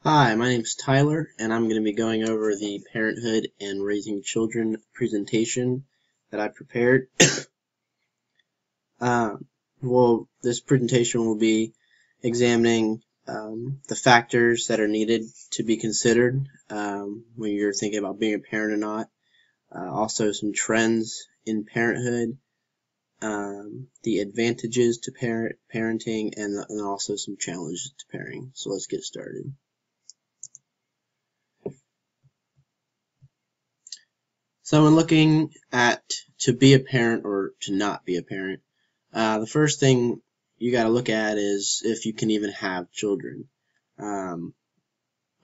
Hi, my name is Tyler, and I'm going to be going over the Parenthood and Raising Children presentation that I prepared. This presentation will be examining the factors that are needed to be considered when you're thinking about being a parent or not. Also, some trends in parenthood, the advantages to parenting, and also some challenges to parenting. So let's get started. So when looking at to be a parent or to not be a parent, the first thing you got to look at is if you can even have children.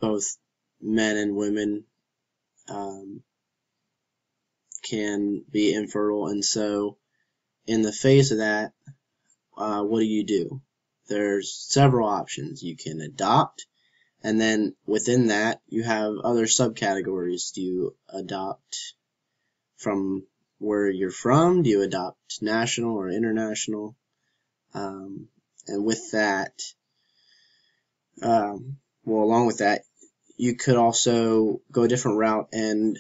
Both men and women can be infertile, and so in the face of that, what do? There's several options. You can adopt, and then within that, you have other subcategories. Do you adopt from where you're from? Do you adopt national or international? And with that, along with that, you could also go a different route and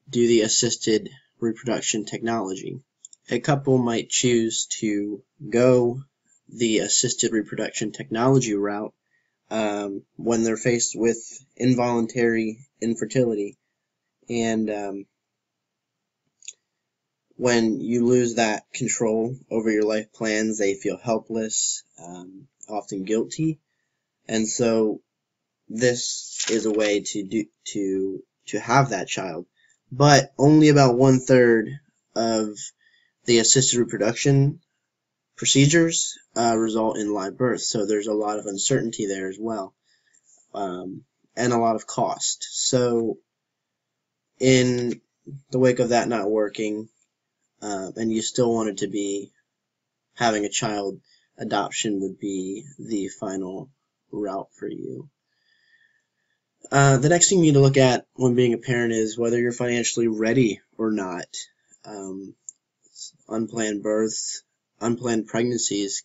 do the assisted reproduction technology. A couple might choose to go the assisted reproduction technology route when they're faced with involuntary infertility. And when you lose that control over your life plans, they feel helpless, often guilty, and so this is a way to have that child. But only about 1/3 of the assisted reproduction procedures result in live birth, so there's a lot of uncertainty there as well, and a lot of cost. So in the wake of that not working, and you still wanted to be having a child, adoption would be the final route for you. The next thing you need to look at when being a parent is whether you're financially ready or not. Unplanned births, unplanned pregnancies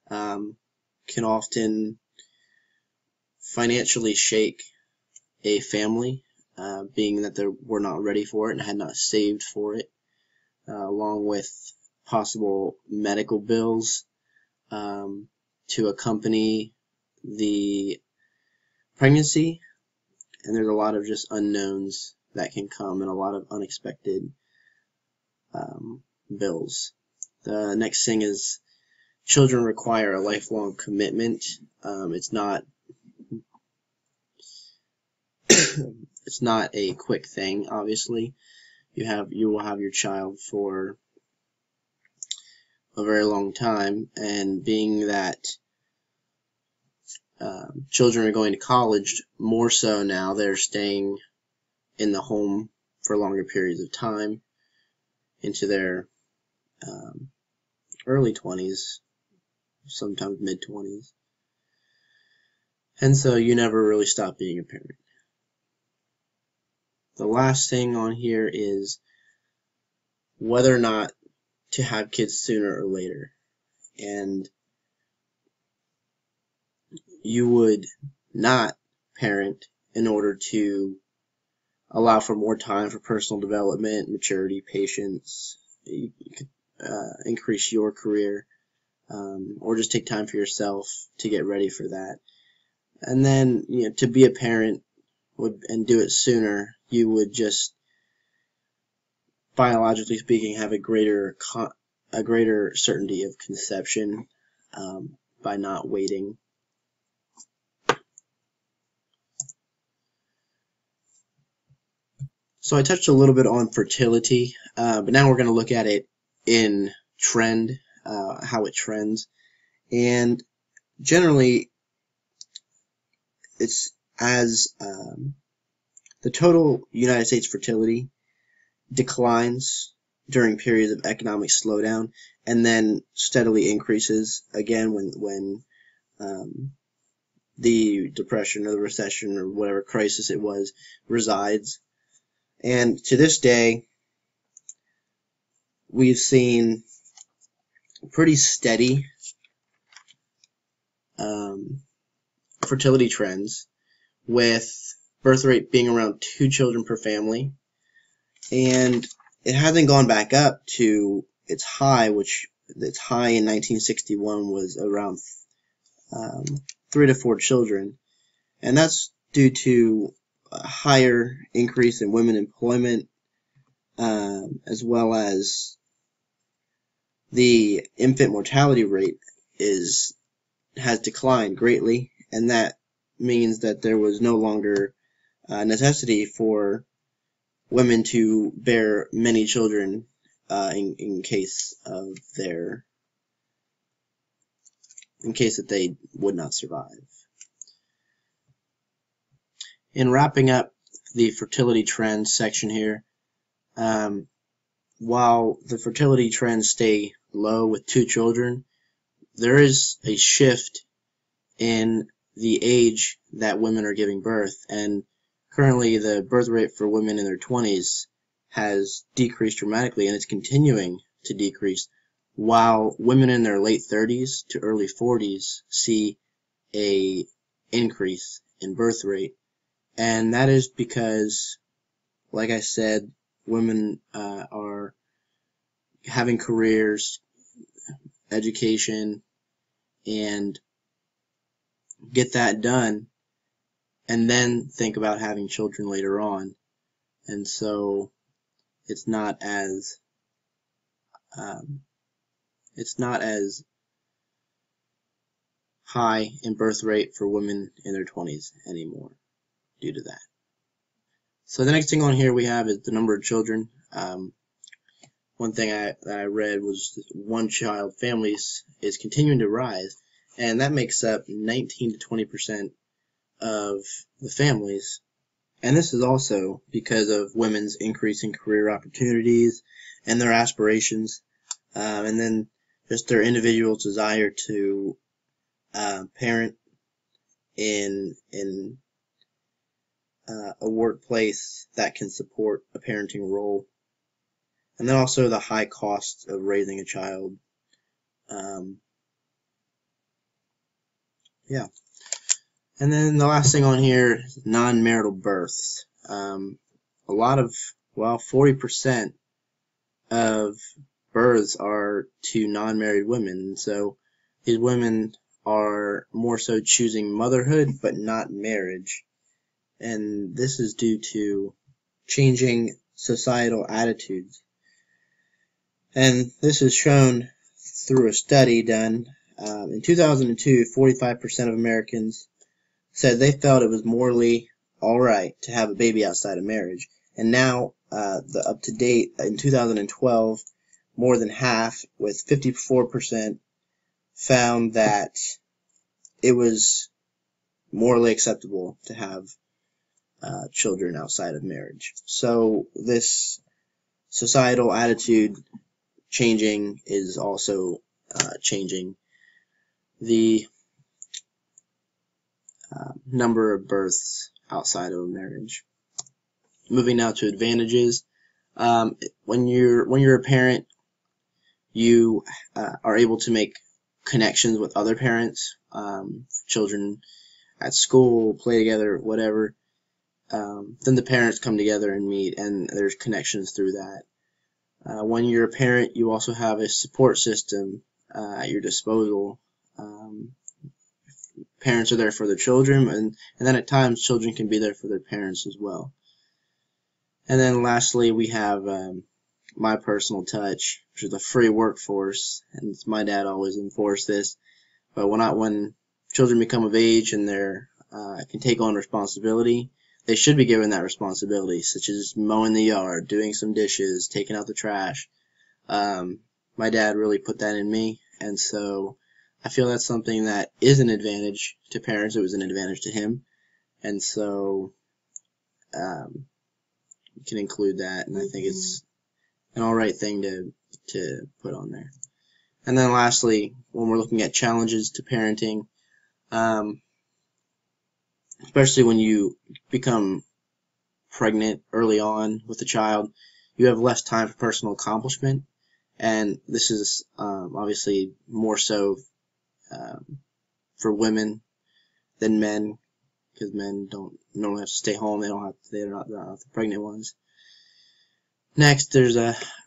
can often financially shake a family, being that they were not ready for it and had not saved for it. Along with possible medical bills to accompany the pregnancy, and there's a lot of just unknowns that can come and a lot of unexpected bills. The next thing is children require a lifelong commitment. It's not it's not a quick thing, obviously. You will have your child for a very long time, and being that children are going to college more so now, they're staying in the home for longer periods of time into their early 20s, sometimes mid-20s, and so you never really stop being a parent. The last thing on here is whether or not to have kids sooner or later, and you would not parent in order to allow for more time for personal development, maturity, patience. You could increase your career, or just take time for yourself to get ready for that. And then, to be a parent and do it sooner, you would just, biologically speaking, have a greater certainty of conception by not waiting. So I touched a little bit on fertility, but now we're going to look at it in trend, how it trends. And generally, it's as the total United States fertility declines during periods of economic slowdown, and then steadily increases again when the depression or the recession or whatever crisis it was resides. And to this day, we've seen pretty steady fertility trends, with birth rate being around 2 children per family, and it hasn't gone back up to its high, which its high in 1961 was around 3 to 4 children, and that's due to a higher increase in women employment, as well as the infant mortality rate has declined greatly, and that means that there was no longer necessity for women to bear many children in case that they would not survive. In wrapping up the fertility trends section here, while the fertility trends stay low with 2 children, there is a shift in the age that women are giving birth, and currently the birth rate for women in their 20s has decreased dramatically, and it's continuing to decrease, while women in their late 30s to early 40s see a increase in birth rate. And that is because, like I said, women are having careers, education, and get that done, and then think about having children later on. And so it's not as high in birth rate for women in their 20s anymore due to that. So the next thing on here we have is the number of children. One thing that I read was one-child families is continuing to rise, and that makes up 19 to 20% of the families. And this is also because of women's increasing career opportunities and their aspirations, and then just their individual desire to parent in a workplace that can support a parenting role, and then also the high cost of raising a child. Yeah. And then the last thing on here is non-marital births. A lot of, 40% of births are to non-married women. So these women are more so choosing motherhood but not marriage. And this is due to changing societal attitudes. And this is shown through a study done in 2002. 45% of Americans said they felt it was morally alright to have a baby outside of marriage. And now, the up to date in 2012, more than half, with 54%, found that it was morally acceptable to have children outside of marriage. So this societal attitude changing is also changing the number of births outside of a marriage. Moving now to advantages. When you're a parent, you are able to make connections with other parents, children at school, play together, whatever. Then the parents come together and meet, and there's connections through that. When you're a parent, you also have a support system at your disposal. Parents are there for their children, and then at times children can be there for their parents as well. And then lastly, we have my personal touch, which is a free workforce, and my dad always enforced this. But when children become of age and they're can take on responsibility, they should be given that responsibility, such as mowing the yard, doing some dishes, taking out the trash. My dad really put that in me, and so I feel that's something that is an advantage to parents. It was an advantage to him, and so you can include that, and I think it's an alright thing to put on there. And then lastly, when we're looking at challenges to parenting, especially when you become pregnant early on with a child, you have less time for personal accomplishment, and this is obviously more so for women than men, because men don't normally have to stay home. They're not the pregnant ones. Next, there's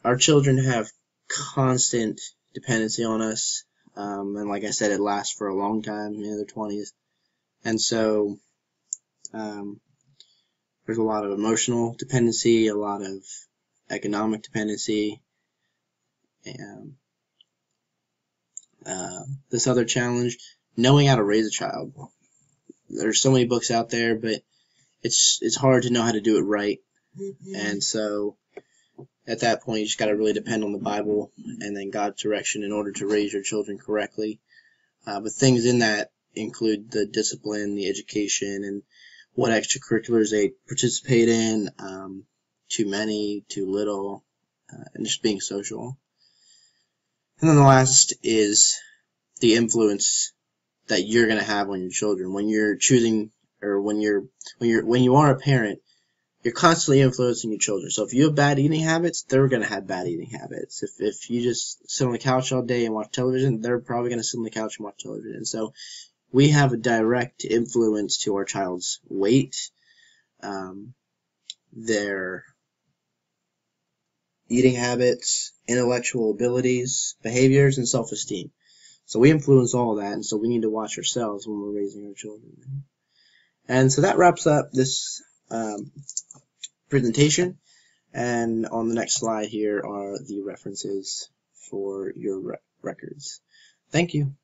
our children have constant dependency on us, and like I said, it lasts for a long time in their 20s, and so there's a lot of emotional dependency, a lot of economic dependency, and this other challenge, knowing how to raise a child. There's so many books out there, but it's hard to know how to do it right, and so at that point you just got to really depend on the Bible and then God's direction in order to raise your children correctly. But things in that include the discipline, the education, and what extracurriculars they participate in, too many, too little, and just being social. And then the last is the influence that you're going to have on your children. When you're choosing, or when you are a parent, you're constantly influencing your children. So if you have bad eating habits, they're going to have bad eating habits. If you just sit on the couch all day and watch television, they're probably going to sit on the couch and watch television. So we have a direct influence to our child's weight, their eating habits, intellectual abilities, behaviors, and self-esteem. So we influence all that, and so we need to watch ourselves when we're raising our children. And so that wraps up this presentation, and on the next slide here are the references for your records. Thank you.